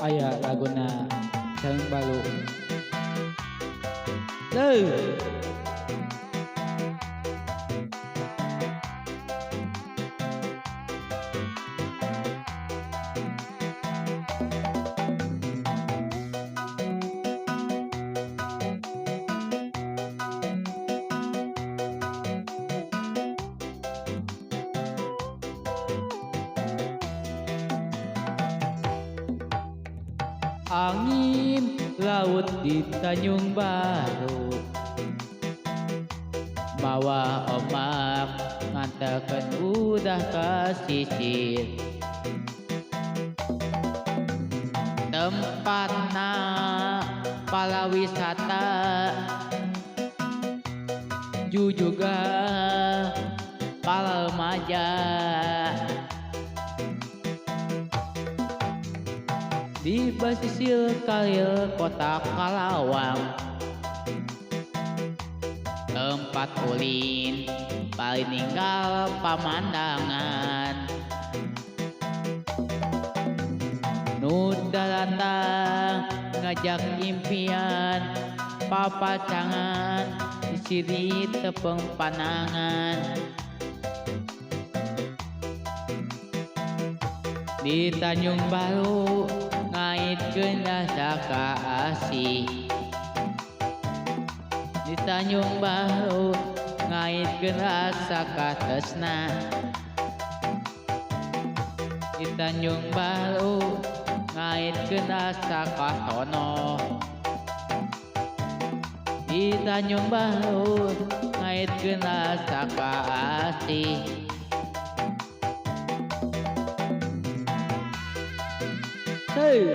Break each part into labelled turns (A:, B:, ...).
A: aya laguna Sareng Balu. Deuh. Angin laut di Tanjung Baru bawa ombak ngantarkan udah ke sisir tempatna pala wisata juga pala remaja di basisir kalir kota Kalawang tempat ulin paling ninggal pemandangan nu datang ngajak impian papacangan disiri tepeng panangan di Tanjung Baru ngaitkeun rasa kasih di Tanjung Baru ngaitkeun rasa katresna di Tanjung Baru ngaitkeun rasa katono di Tanjung Baru ngaitkeun rasa kasih. Hey.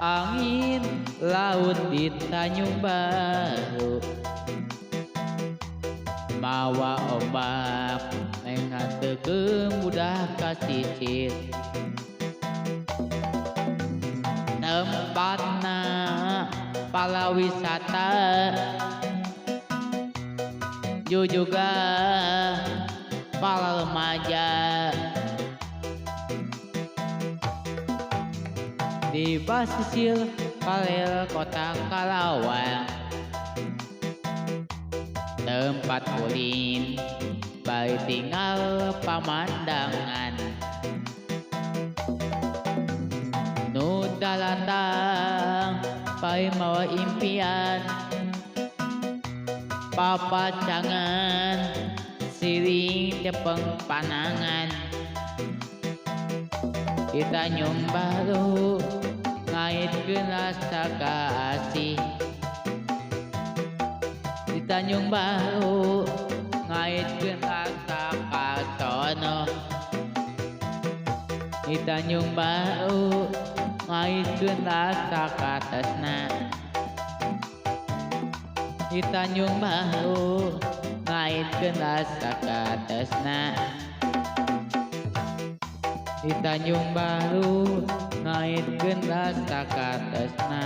A: Angin laut di Tanjung Baru mawa ombak mengantarkeun mudah ka sisir tempatna pala wisata juga pala remaja di basisir kalir kota Kalawang tempat ulin baik tinggal pemandangan nu datang baik mawa impian papacangan siring tepeng panangan di Tanjung Baru ngaitkeun rasa kasih di Tanjung Baru ngaitkeun rasa katono di Tanjung Baru ngaitkeun rasa katresna di Tanjung Baru ngaitkeun rasa katresna di Tanjung Baru ngaitkeun rasa katresna.